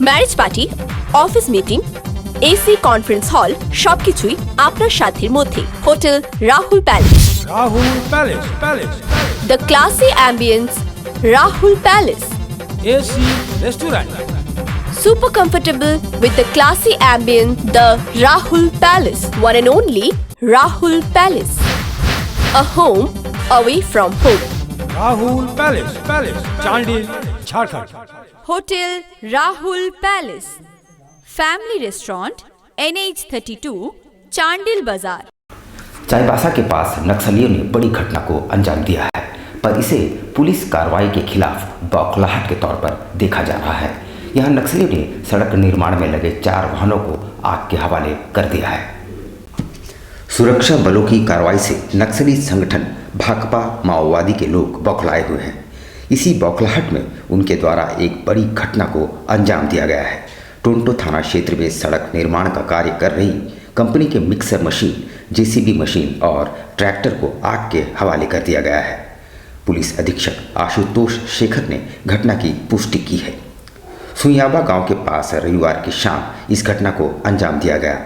Marriage party, office meeting, AC conference hall সবকিছুই আপনার সাধ্যের মধ্যে। Hotel Rahul palace. Rahul Palace. The classy ambience Rahul palace. AC Restaurant. Super comfortable with the classy ambience, the Rahul Palace, one and only Rahul Palace. A home away from home. Rahul Palace. Chandil, Jharkhand. Hotel Rahul Palace. Family Restaurant, NH32, Chandil Bazaar. Chaibasa के पास नक्सलियों ने बड़ी घटना को अंजाम दिया है, पर इसे पुलिस कार्रवाई के खिलाफ बौखलाहट के तौर पर देखा जा रहा है। यहाँ नक्सलियों ने सड़क निर्माण में लगे 4 वाहनों को आग के हवाले कर दिया है। सुरक्षा बलों की कार्रवाई से नक्सली संगठन भाकपा माओवादी के लोग बौखलाए हुए हैं। इसी बौखलाहट में उनके द्वारा एक बड़ी घटना को अंजाम दिया गया है। टोंटो थाना क्षेत्र में सड़क निर्माण का कार्य कर रही कंपनी के मिक्सर मशीन, जेसीबी मशीन और ट्रैक्टर को आग के हवाले कर दिया गया है। पुलिस अधीक्षक आशुतोष शेखर ने घटना की पुष्टि की है। सुइयाबा गांव के पास रविवार की शाम इस घटना को अंजाम दिया गया।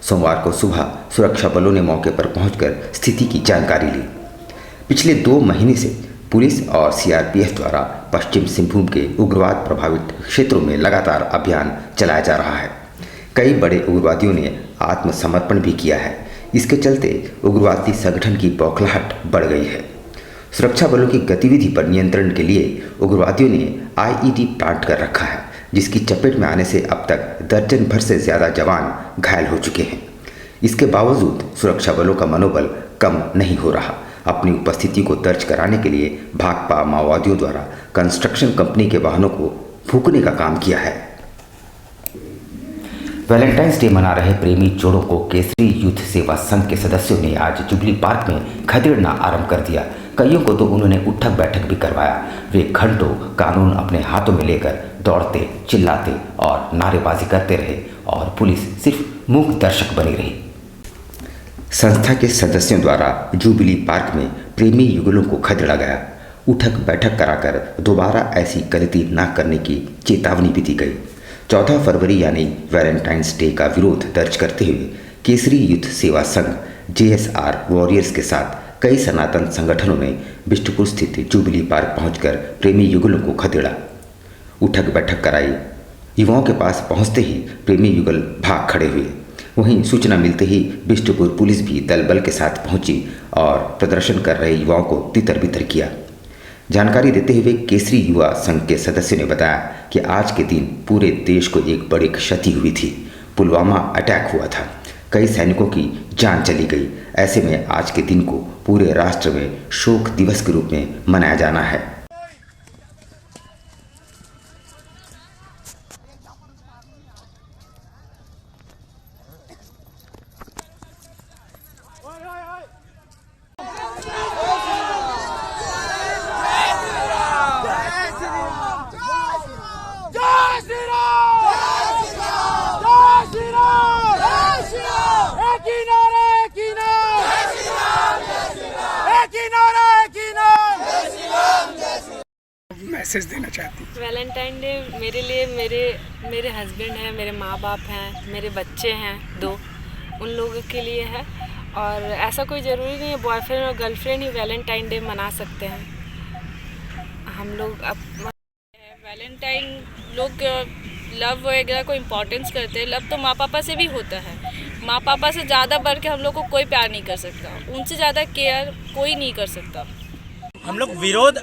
सोमवार को सुबह सुरक्षा बलों ने मौके पर पहुंचकर स्थिति की जानकारी ली। पिछले 2 महीने से पुलिस और सीआरपीएफ द्वारा पश्चिम सिंहभूम के उग्रवाद प्रभावित क्षेत्रों में लगातार अभियान चलाया जा रहा है। कई बड़े उग्रवादियों ने आत्मसमर्पण भी किया है। इसके चलते उग्रवादी संगठन की बौखलाहट बढ़ गई है। सुरक्षा बलों की गतिविधि पर नियंत्रण के लिए उग्रवादियों ने आईईडी प्लांट कर रखा है, जिसकी चपेट में आने से अब तक दर्जन भर से ज़्यादा जवान घायल हो चुके हैं। इसके बावजूद सुरक्षा बलों का मनोबल कम नहीं हो रहा। अपनी उपस्थिति को दर्ज कराने के लिए भाकपा माओवादियों द्वारा कंस्ट्रक्शन कंपनी के वाहनों को फूंकने का काम किया है। वैलेंटाइंस डे मना रहे प्रेमी जोड़ों को केसरी यूथ सेवा संघ के सदस्यों ने आज जुबली पार्क में खदेड़ना आरंभ कर दिया। कईयों को तो उन्होंने उठक बैठक भी करवाया। वे घंटों कानून अपने हाथों में लेकर दौड़ते, चिल्लाते और नारेबाजी करते रहे और पुलिस सिर्फ मूक दर्शक बनी रही। संस्था के सदस्यों द्वारा जुबली पार्क में प्रेमी युगलों को खदेड़ा गया। उठक बैठक कराकर दोबारा ऐसी गलती न करने की चेतावनी भी दी गई। 14 फरवरी यानी वैलेंटाइंस डे का विरोध दर्ज करते हुए केसरी यूथ सेवा संघ JSR वॉरियर्स के साथ कई सनातन संगठनों ने बिष्टुपुर स्थित जुबली पार्क पहुंचकर प्रेमी युगलों को खदेड़ा, उठक बैठक कराई। युवाओं के पास पहुंचते ही प्रेमी युगल भाग खड़े हुए। वहीं सूचना मिलते ही बिष्टुपुर पुलिस भी दल बल के साथ पहुंची और प्रदर्शन कर रहे युवाओं को तितर बितर किया। जानकारी देते हुए केसरी युवा संघ के सदस्यों ने बताया कि आज के दिन पूरे देश को एक बड़ी क्षति हुई थी। पुलवामा अटैक हुआ था, कई सैनिकों की जान चली गई। ऐसे में आज के दिन को पूरे राष्ट्र में शोक दिवस के रूप में मनाया जाना है। मैसेज देना चाहती हूँ। वैलेंटाइन डे मेरे लिए मेरे हस्बैंड हैं, मेरे माँ बाप हैं, मेरे बच्चे हैं 2, उन लोगों के लिए है। और ऐसा कोई ज़रूरी नहीं है बॉयफ्रेंड और गर्लफ्रेंड ही वैलेंटाइन डे मना सकते हैं। हम लोग अब वैलेंटाइन लोग लव वगैरह को इम्पोर्टेंस करते हैं। लव तो माँ पापा से भी होता है। माँ पापा से ज़्यादा बढ़ के हम लोग को कोई प्यार नहीं कर सकता, उनसे ज़्यादा केयर कोई नहीं कर सकता। हम लोग विरोध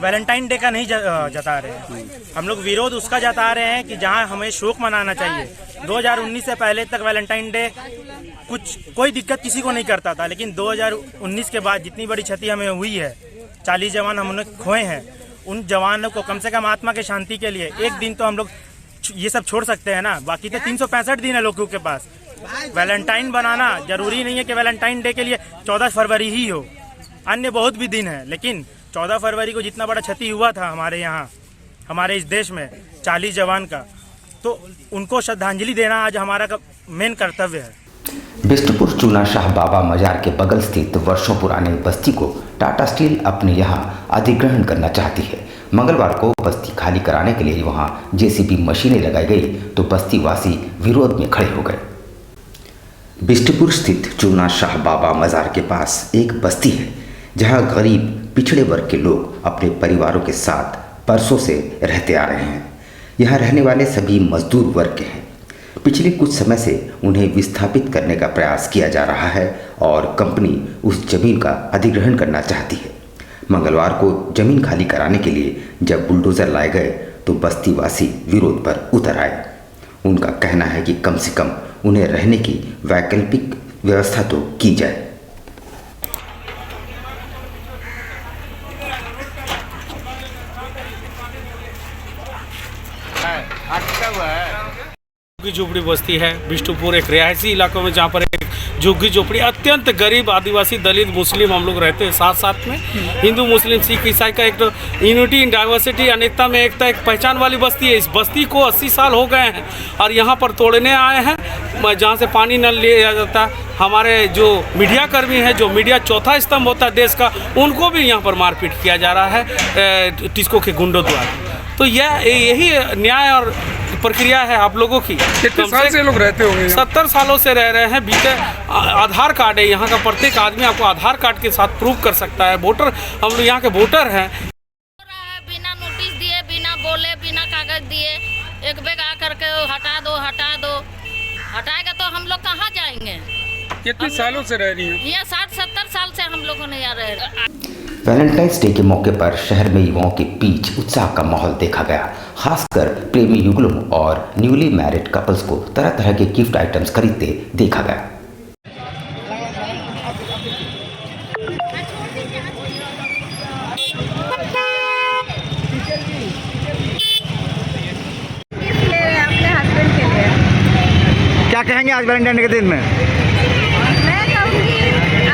वैलेंटाइन डे का नहीं जता रहे हैं। हम लोग विरोध उसका जता रहे हैं कि जहां हमें शोक मनाना चाहिए। 2019 से पहले तक वैलेंटाइन डे कोई दिक्कत किसी को नहीं करता था, लेकिन 2019 के बाद जितनी बड़ी क्षति हमें हुई है, 40 जवान हमने खोए हैं, उन जवानों को कम से कम आत्मा की शांति के लिए एक दिन तो हम लोग ये सब छोड़ सकते हैं ना। बाकी तो 365 दिन है लोगों के पास। वैलेंटाइन बनाना जरूरी नहीं है कि वैलेंटाइन डे के लिए 14 फरवरी ही हो, अन्य बहुत भी दिन है। लेकिन 14 फरवरी को जितना बड़ा क्षति हुआ था हमारे यहाँ, हमारे इस देश में 40 जवान का, तो उनको श्रद्धांजलि देना आज हमारा मेन कर्तव्य है। बिष्टपुर चूना शाह बाबा मजार के बगल स्थित वर्षों पुराने बस्ती को टाटा स्टील अपने यहाँ अधिग्रहण करना चाहती है। मंगलवार को बस्ती खाली कराने के लिए वहां जेसीबी मशीनें लगाई गई तो बस्ती वासी विरोध में खड़े हो गए। बिष्टुपुर स्थित चूना शाह बाबा मज़ार के पास एक बस्ती है जहां गरीब पिछड़े वर्ग के लोग अपने परिवारों के साथ बरसों से रहते आ रहे हैं। यहाँ रहने वाले सभी मजदूर वर्ग के हैं। पिछले कुछ समय से उन्हें विस्थापित करने का प्रयास किया जा रहा है और कंपनी उस जमीन का अधिग्रहण करना चाहती है। मंगलवार को जमीन खाली कराने के लिए जब बुलडोज़र लाए गए तो बस्तीवासी विरोध पर उतर आए। उनका कहना है कि कम से कम उन्हें रहने की वैकल्पिक व्यवस्था तो की जाए। झुग्गी झोपड़ी बस्ती है बिष्टुपुर, एक रिहायशी इलाकों में जहाँ पर एक झुग्गी झोपड़ी अत्यंत गरीब आदिवासी दलित मुस्लिम हम लोग रहते हैं साथ साथ में। हिंदू मुस्लिम सिख ईसाई का एक तो यूनिटी इन डाइवर्सिटी अनेकता में एकता एक पहचान वाली बस्ती है। इस बस्ती को 80 साल हो गए हैं और यहाँ पर तोड़ने आए हैं जहाँ से पानी न लिया जाता। हमारे जो मीडिया कर्मी हैं, जो मीडिया चौथा स्तंभ होता है देश का, उनको भी यहाँ पर मारपीट किया जा रहा है टिस्को के गुंडों द्वारा। तो यही न्याय और प्रक्रिया है आप लोगों की। कितने साल से लोग रहते होंगे? 70 सालों से रह रहे हैं। बीते आधार कार्ड है यहाँ का, प्रत्येक आदमी आपको आधार कार्ड के साथ प्रूव कर सकता है। वोटर, हम लोग यहाँ के वोटर हैं। बिना नोटिस दिए, बिना बोले, बिना कागज दिए एक बेग आ करके हटा दो। हटाएगा तो हम लोग कहाँ जाएंगे? कितने सालों से रह रही हैं? ये 60-70 साल से हम लोगों ने यहाँ रह। वैलेंटाइंस डे के मौके पर शहर में युवाओं के बीच उत्साह का माहौल देखा गया। खासकर प्रेमी युगलों और न्यूली मैरिड कपल्स को तरह तरह के गिफ्ट आइटम्स खरीदते देखा गया। अपने हस्बैंड के लिए क्या कहेंगे आज वैलेंटाइन डे के दिन में? मैं कहूँगी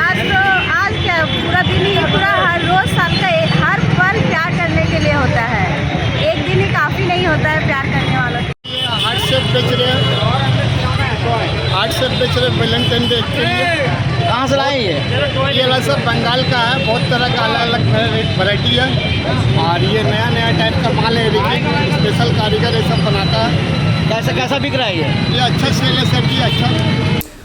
आज क्या पूरा दिन ही, पूरा हर रोज साल का हर पल प्यार करने के लिए होता है। एक दिन ही काफ़ी नहीं होता है प्यार करने वालों के लिए। हार्ट शेप बेच रहे वैलेंटाइन डे के लिए। कहाँ से लाए ये सब बंगाल का है, बहुत तरह का अलग अलग वैरायटी है और ये नया नया टाइप का माल है। स्पेशल कारीगर ये सब बनाता है। कैसा बिक रहा है ये अच्छा सेल है सर जी, अच्छा।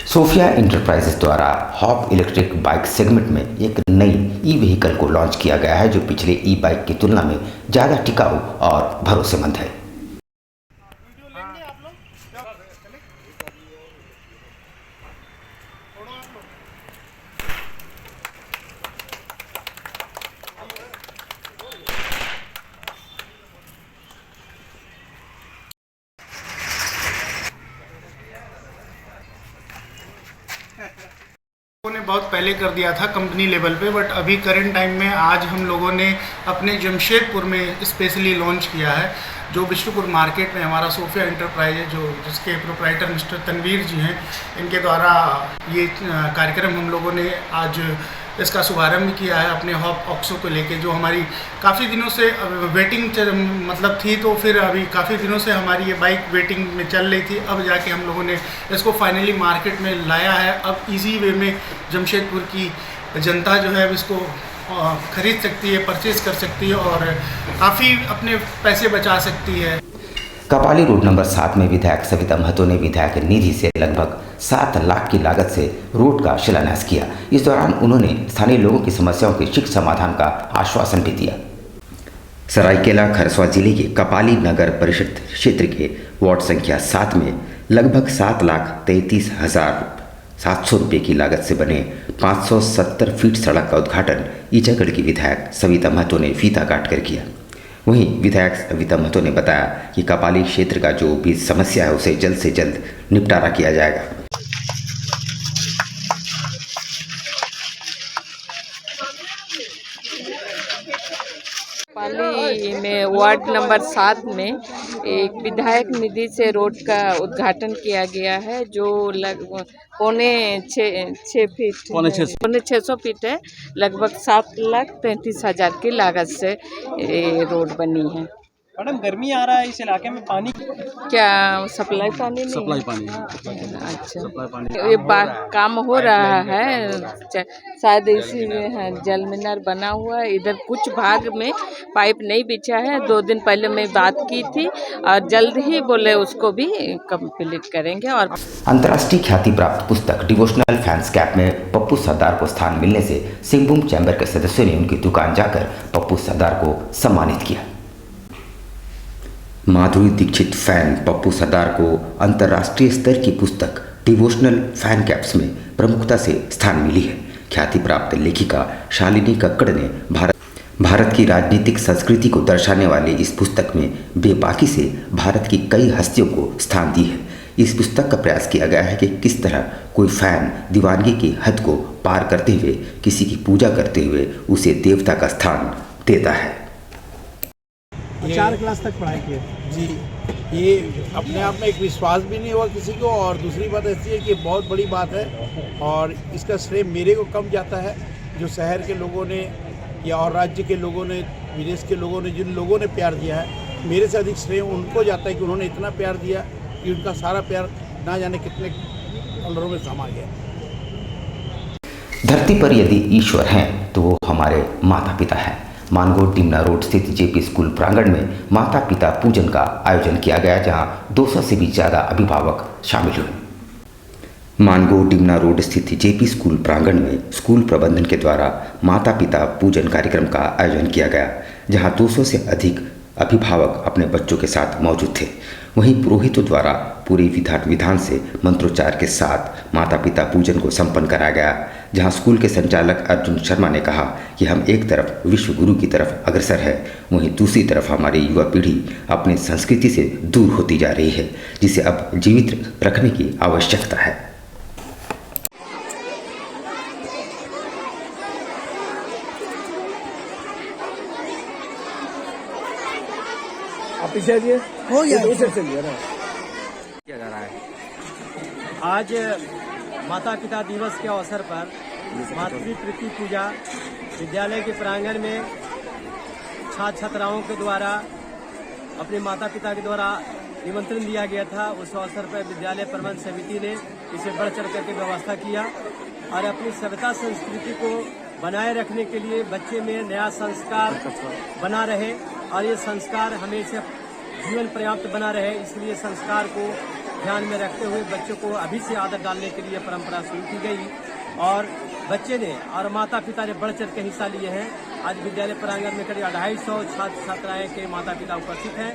सोफिया इंटरप्राइजेस द्वारा हॉप इलेक्ट्रिक बाइक सेगमेंट में एक नई ई व्हीकल को लॉन्च किया गया है जो पिछले ई बाइक की तुलना में ज़्यादा टिकाऊ और भरोसेमंद है। ने बहुत पहले कर दिया था कंपनी लेवल पे, बट अभी करंट टाइम में आज हम लोगों ने अपने जमशेदपुर में स्पेशली लॉन्च किया है। जो बिष्टुपुर मार्केट में हमारा सोफिया इंटरप्राइज है, जो जिसके प्रोप्राइटर मिस्टर तनवीर जी हैं, इनके द्वारा ये कार्यक्रम हम लोगों ने आज इसका शुभारंभ किया है अपने हॉप ऑक्सो को लेके, जो हमारी काफ़ी दिनों से वेटिंग मतलब थी। तो फिर अभी काफ़ी दिनों से हमारी ये बाइक वेटिंग में चल रही थी, अब जाके हम लोगों ने इसको फाइनली मार्केट में लाया है। अब इजी वे में जमशेदपुर की जनता जो है अब इसको खरीद सकती है, परचेज़ कर सकती है और काफ़ी अपने पैसे बचा सकती है। कपाली रोड नंबर 7 में विधायक सविता महतो ने विधायक निधि से लगभग 7 लाख की लागत से रोड का शिलान्यास किया। इस दौरान उन्होंने स्थानीय लोगों की समस्याओं के शीघ्र समाधान का आश्वासन भी दिया। सरायकेला खरसवा जिले के कपाली नगर परिषद क्षेत्र के वार्ड संख्या 7 में लगभग 7,33,700 रुपये की लागत से बने 570 फीट सड़क का उद्घाटन ईचागढ़ की विधायक सविता महतो ने फीता काट कर किया। वहीं विधायक सविता महतो ने बताया कि कपाली क्षेत्र का जो भी समस्या है उसे जल्द से जल्द निपटारा किया जाएगा। कपाली में वार्ड नंबर 7 में एक विधायक निधि से रोड का उद्घाटन किया गया है, जो पौने 600 फीट है। लगभग 7,33,000 की लागत से रोड बनी है। मैडम गर्मी आ रहा है इस इलाके में पानी क्या सप्लाई पानी नहीं? सप्लाई पानी अच्छा, सप्लाई पानी ये काम हो रहा है शायद इसी में है। जल मीनार बना हुआ है, इधर कुछ भाग में पाइप नहीं बिछा है। 2 दिन पहले मैं बात की थी और जल्द ही बोले उसको भी कंप्लीट करेंगे। और अंतर्राष्ट्रीय ख्याति प्राप्त पुस्तक डिवोशनल फैंस कैप में पप्पू सरदार को स्थान मिलने से सिंहभूम चैम्बर के सदस्यों ने उनकी दुकान जाकर पप्पू सरदार को सम्मानित किया। माधुरी दीक्षित फैन पप्पू सरदार को अंतर्राष्ट्रीय स्तर की पुस्तक डिवोशनल फैन कैप्स में प्रमुखता से स्थान मिली है। ख्याति प्राप्त लेखिका शालिनी कक्कड़ ने भारत की राजनीतिक संस्कृति को दर्शाने वाली इस पुस्तक में बेबाकी से भारत की कई हस्तियों को स्थान दी है। इस पुस्तक का प्रयास किया गया है कि किस तरह कोई फैन दीवानगी की हद को पार करते हुए किसी की पूजा करते हुए उसे देवता का स्थान देता है। 4 क्लास तक पढ़ाई की है जी। ये अपने आप में एक विश्वास भी नहीं हुआ किसी को, और दूसरी बात ऐसी है कि बहुत बड़ी बात है और इसका श्रेय मेरे को कम जाता है। जो शहर के लोगों ने या और राज्य के लोगों ने, विदेश के लोगों ने, जिन लोगों ने प्यार दिया है, मेरे से अधिक श्रेय उनको जाता है कि उन्होंने इतना प्यार दिया कि उनका सारा प्यार ना जाने कितने कलरों में समा गया। धरती पर यदि ईश्वर हैं तो वो हमारे माता पिता हैं। मानगोड डिमना रोड स्थित जेपी स्कूल प्रांगण में माता पिता पूजन का आयोजन किया गया, जहां 200 से भी ज़्यादा अभिभावक शामिल हुए। मानगोड डिमना रोड स्थित जेपी स्कूल प्रांगण में स्कूल प्रबंधन के द्वारा माता पिता पूजन कार्यक्रम का आयोजन किया गया, जहां 200 से अधिक अभिभावक अपने बच्चों के साथ मौजूद थे। वहीं पुरोहितों द्वारा पूरे विधान से मंत्रोच्चार के साथ माता पिता पूजन को संपन्न कराया गया, जहां स्कूल के संचालक अर्जुन शर्मा ने कहा कि हम एक तरफ विश्व गुरु की तरफ अग्रसर है, वहीं दूसरी तरफ हमारी युवा पीढ़ी अपनी संस्कृति से दूर होती जा रही है, जिसे अब जीवित रखने की आवश्यकता है। हो गया किया जा रहा है। आज माता पिता दिवस के अवसर पर मातृ प्रीति पूजा विद्यालय के प्रांगण में छात्र छात्राओं के द्वारा अपने माता पिता के द्वारा निमंत्रण दिया गया था। उस अवसर पर विद्यालय प्रबंध समिति ने इसे बढ़ चढ़ करके व्यवस्था किया और अपनी सभ्यता संस्कृति को बनाए रखने के लिए बच्चे में नया संस्कार बना रहे और ये संस्कार हमेशा जीवन पर्याप्त बना रहे, इसलिए संस्कार को ध्यान में रखते हुए बच्चों को अभी से आदत डालने के लिए परंपरा शुरू की गई और बच्चे ने और माता पिता ने बढ़ चढ़ के हिस्सा लिए हैं। आज विद्यालय प्रांगण में करीब 250 छात्र छात्राएं के माता पिता उपस्थित हैं।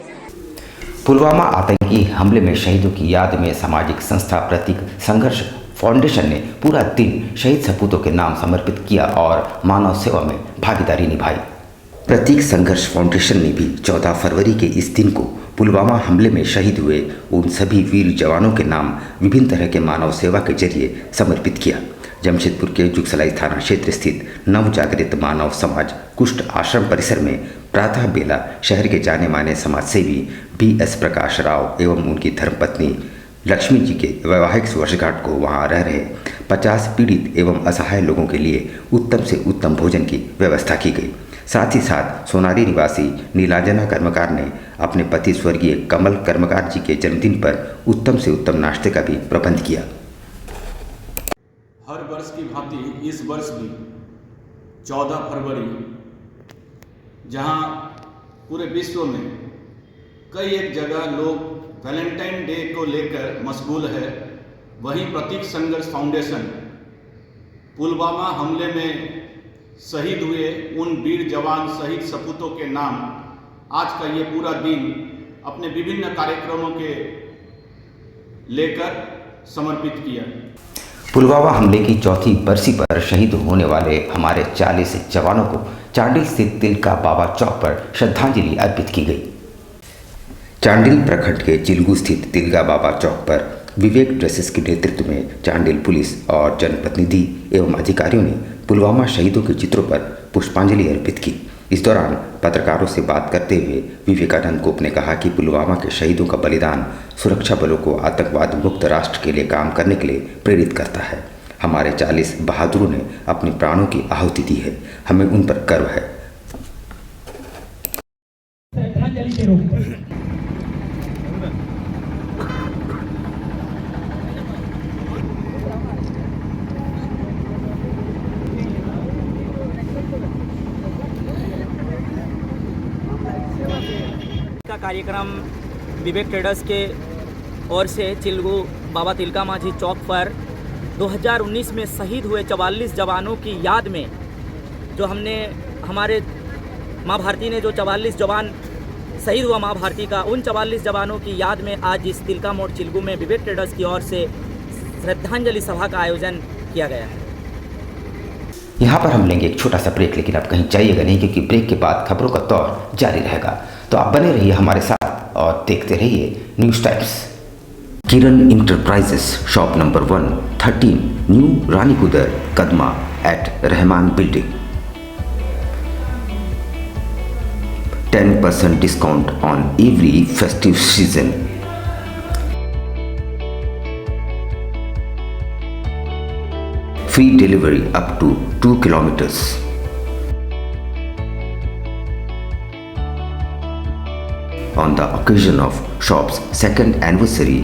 पुलवामा आतंकी हमले में शहीदों की याद में सामाजिक संस्था प्रतीक संघर्ष फाउंडेशन ने पूरा दिन शहीद सपूतों के नाम समर्पित किया और मानव सेवा में भागीदारी निभाई। प्रतीक संघर्ष फाउंडेशन ने भी 14 फरवरी के इस दिन को पुलवामा हमले में शहीद हुए उन सभी वीर जवानों के नाम विभिन्न तरह के मानव सेवा के जरिए समर्पित किया। जमशेदपुर के जुगसलाई थाना क्षेत्र स्थित नवजागृत मानव समाज कुष्ठ आश्रम परिसर में प्रातः बेला शहर के जाने माने समाजसेवी BS प्रकाश राव एवं उनकी धर्मपत्नी लक्ष्मी जी के वैवाहिक वर्षगांठ को वहां रह रहे 50 पीड़ित एवं असहाय लोगों के लिए उत्तम से उत्तम भोजन की व्यवस्था की गई। साथ ही साथ सोनारी निवासी नीलांजना कर्मकार ने अपने पति स्वर्गीय कमल कर्मकार जी के जन्मदिन पर उत्तम से उत्तम नाश्ते का भी प्रबंध किया। हर वर्ष की भांति इस वर्ष भी 14 फरवरी जहां पूरे विश्व में कई एक जगह लोग वैलेंटाइन डे को लेकर मशगूल है, वहीं प्रतीक संघर्ष फाउंडेशन पुलवामा हमले में शहीद हुए उन वीर जवान शहीद सपूतों के नाम आज का ये पूरा दिन अपने विभिन्न कार्यक्रमों के लेकर समर्पित किया। पुलवामा हमले की चौथी बरसी पर शहीद होने वाले हमारे 40 जवानों को चांडिल स्थित तिलका बाबा चौक पर श्रद्धांजलि अर्पित की गई। चांडिल प्रखंड के चिलगू स्थित तिलका बाबा चौक पर विवेक ड्रेसेस के नेतृत्व में चांडिल पुलिस और जनप्रतिनिधि एवं अधिकारियों ने पुलवामा शहीदों के चित्रों पर पुष्पांजलि अर्पित की। इस दौरान पत्रकारों से बात करते हुए विवेकानंद गोप ने कहा कि पुलवामा के शहीदों का बलिदान सुरक्षा बलों को आतंकवाद मुक्त राष्ट्र के लिए काम करने के लिए प्रेरित करता है। हमारे 40 बहादुरों ने अपने प्राणों की आहुति दी है, हमें उन पर गर्व है। कार्यक्रम विवेक ट्रेडर्स के ओर से चिल्गू बाबा तिलका माझी चौक पर 2019 में शहीद हुए 44 जवानों की याद में जो हमने हमारे माँ भारती ने जो 44 जवान शहीद हुआ माँ भारती का, उन 44 जवानों की याद में आज इस तिलका मोड़ चिल्गू में विवेक ट्रेडर्स की ओर से श्रद्धांजलि सभा का आयोजन किया गया है। यहाँ पर हम लेंगे एक छोटा सा ब्रेक, लेकिन आप कहीं जाइएगा नहीं क्योंकि ब्रेक के बाद खबरों का दौर जारी रहेगा। तो आप बने रहिए हमारे साथ और देखते रहिए news times. Kiran enterprises shop number 113 new Ranikudar Kadma at Rahman building. 10% discount on every festive season. Free delivery up to 2 kilometers. On the occasion of shop's second anniversary,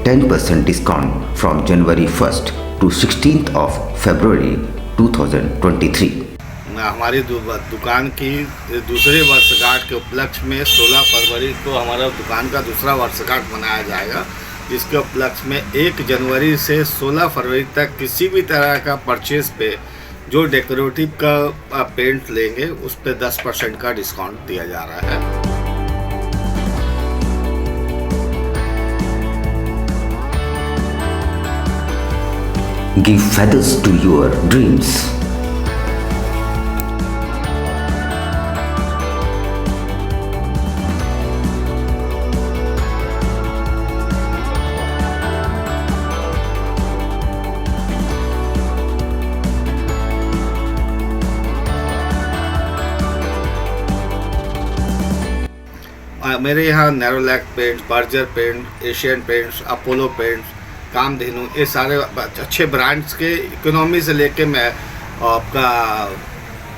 10% discount from January 1st to 16th of February 2023. हमारी दुकान की दूसरे वर्षगांठ के उपलक्ष्य में 16 फरवरी को हमारा दुकान का दूसरा वर्षगांठ मनाया जाएगा, जिसके उपलक्ष्य में 1 जनवरी से 16 फरवरी तक किसी भी तरह का परचेज पे जो डेकोरेटिव का पेंट लेंगे उस पे 10% का डिस्काउंट दिया जा रहा है। Give feathers to your dreams. मेरे यहाँ Nerolac paint, Berger paint, Asian paints, Apollo paints, Kamdhenu, ये सारे अच्छे ब्रांड्स के इकोनॉमी से लेके मैं आपका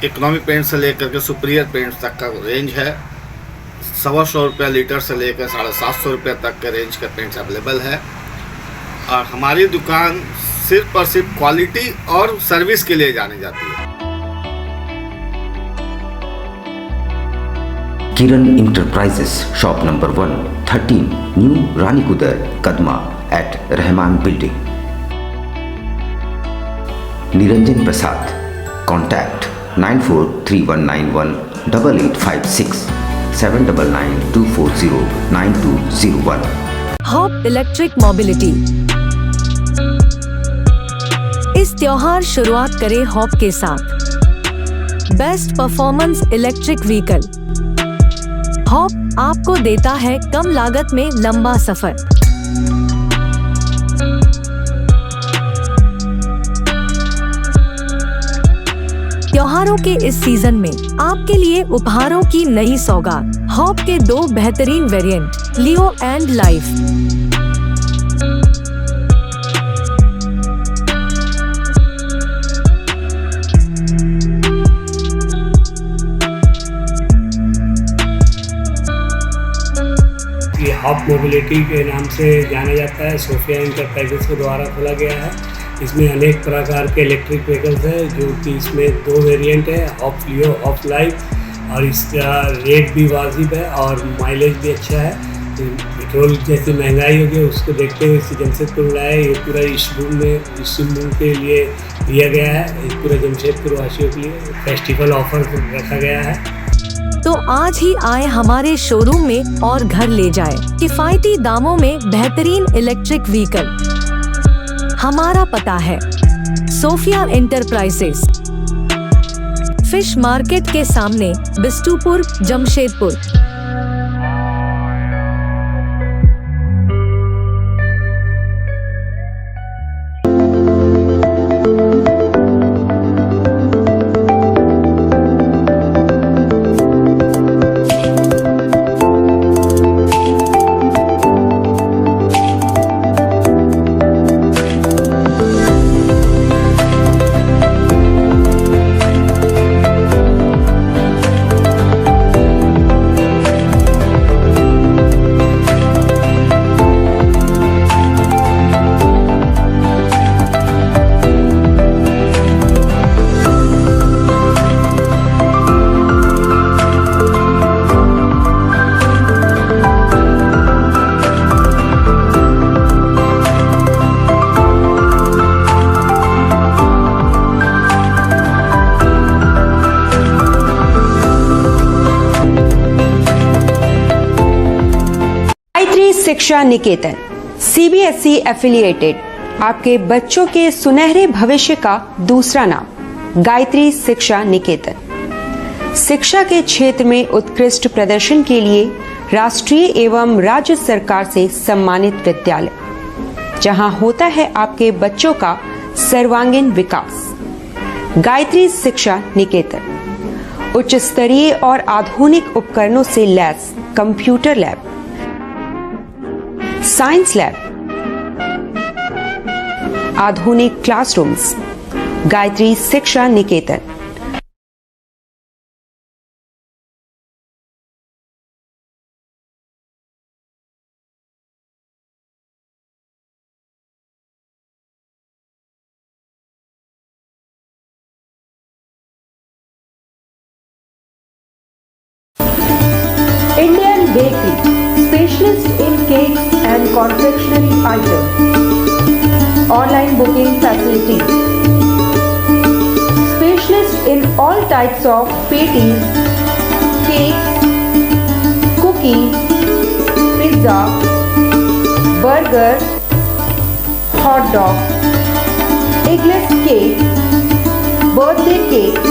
इकोनॉमिक पेंट से लेकर के सुपीरियर पेंट्स तक का रेंज है। 125 रुपये लीटर से लेकर 750 रुपये तक के रेंज के पेंट्स अवेलेबल है। और हमारी दुकान सिर्फ और सिर्फ क्वालिटी और सर्विस के लिए जानी जाती है। Kiran enterprises shop number 113 new Ranikudar Kadma at Rahman building. Niranjan Prasad, contact 9431918856 7992409201। Hop electric mobility. इस त्योहार शुरुआत करें हॉप के साथ best performance electric vehicle. Hop आपको देता है कम लागत में लंबा सफर। त्योहारों के इस सीजन में आपके लिए उपहारों की नई सौगात। हॉप के 2 बेहतरीन वेरिएंट, लियो एंड लाइफ। ये हॉप मोबिलिटी के नाम से जाना जाता है, सोफिया इंटरप्राइजेस के द्वारा खोला गया है। इसमें अनेक प्रकार के इलेक्ट्रिक व्हीकल्स है, जो कि इसमें 2 वेरिएंट है, हॉप लियो, हॉप लाइफ। और इसका रेट भी वाजिब है और माइलेज भी अच्छा है। पेट्रोल जैसी महंगाई होगी उसको देखते हुए इसे जमशेदपुर लाया है। ये पूरा इस रूम के लिए दिया गया है, पूरे जमशेदपुर वासियों के लिए फेस्टिवल ऑफर रखा गया है। तो आज ही आए हमारे शोरूम में और घर ले जाए किफायती दामों में बेहतरीन इलेक्ट्रिक व्हीकल। हमारा पता है सोफिया इंटरप्राइजेस, फिश मार्केट के सामने, बिष्टुपुर, जमशेदपुर। शिक्षा निकेतन CBSE एफिलिएटेड आपके बच्चों के सुनहरे भविष्य का दूसरा नाम गायत्री शिक्षा निकेतन। शिक्षा के क्षेत्र में उत्कृष्ट प्रदर्शन के लिए राष्ट्रीय एवं राज्य सरकार से सम्मानित विद्यालय, जहां होता है आपके बच्चों का सर्वांगीण विकास। गायत्री शिक्षा निकेतन उच्च स्तरीय और आधुनिक उपकरणों से lace computer lab, science lab, आधुनिक क्लासरूम्स। गायत्री शिक्षा निकेतन। Indian Bakery, specialist in cakes and confectionery items. Online booking facilities. Specialist in all types of patties, cakes, cookies, pizza, burger, hot dog, eggless cake, birthday cake,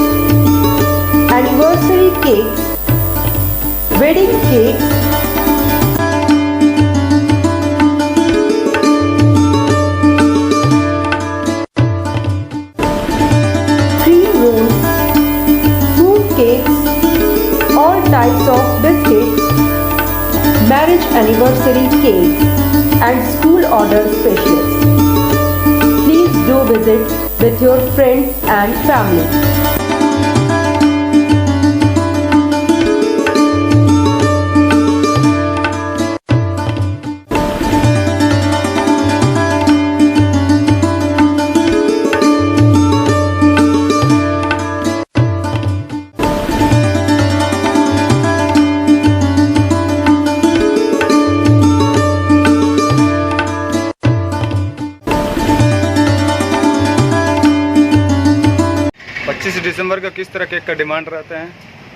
anniversary cakes, wedding cakes, cream rolls, fruit cakes, all types of biscuits, marriage anniversary cakes, and school order specialists. Please do visit with your friends and family. दिसंबर का किस तरह cake का demand रहता है?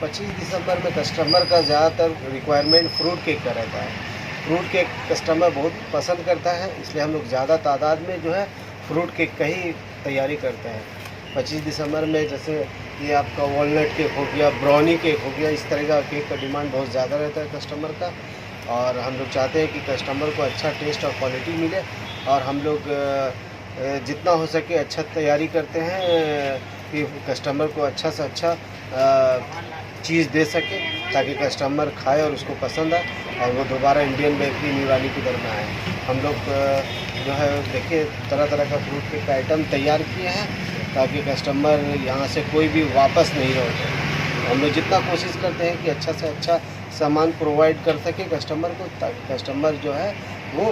25 दिसंबर में customer का ज़्यादातर requirement fruit cake का रहता है। फ्रूट केक कस्टमर बहुत पसंद करता है, इसलिए हम लोग ज़्यादा तादाद में जो है फ्रूट केक का ही तैयारी करते हैं। 25 दिसंबर में जैसे ये आपका वॉलनट केक हो गया, ब्राउनी केक हो गया, इस तरह का केक का डिमांड बहुत ज़्यादा रहता है कस्टमर का। और हम लोग चाहते हैं कि कस्टमर को अच्छा टेस्ट और क्वालिटी मिले, और हम लोग जितना हो सके अच्छा तैयारी करते हैं कि कस्टमर को अच्छा से अच्छा चीज़ दे सके, ताकि कस्टमर खाए और उसको पसंद आए और वो दोबारा इंडियन बेकरी न्यूरानी की तरफ में आए। हम लोग जो है देखिए तरह तरह का फ्रूट केक का आइटम तैयार किए हैं, ताकि कस्टमर यहाँ से कोई भी वापस नहीं लौटे। हम लोग जितना कोशिश करते हैं कि अच्छा से अच्छा सामान प्रोवाइड कर सके कस्टमर को, ताकि कस्टमर जो है वो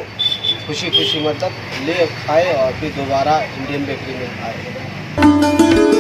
खुशी खुशी मतलब ले खाए और फिर दोबारा इंडियन बेकरी में आए।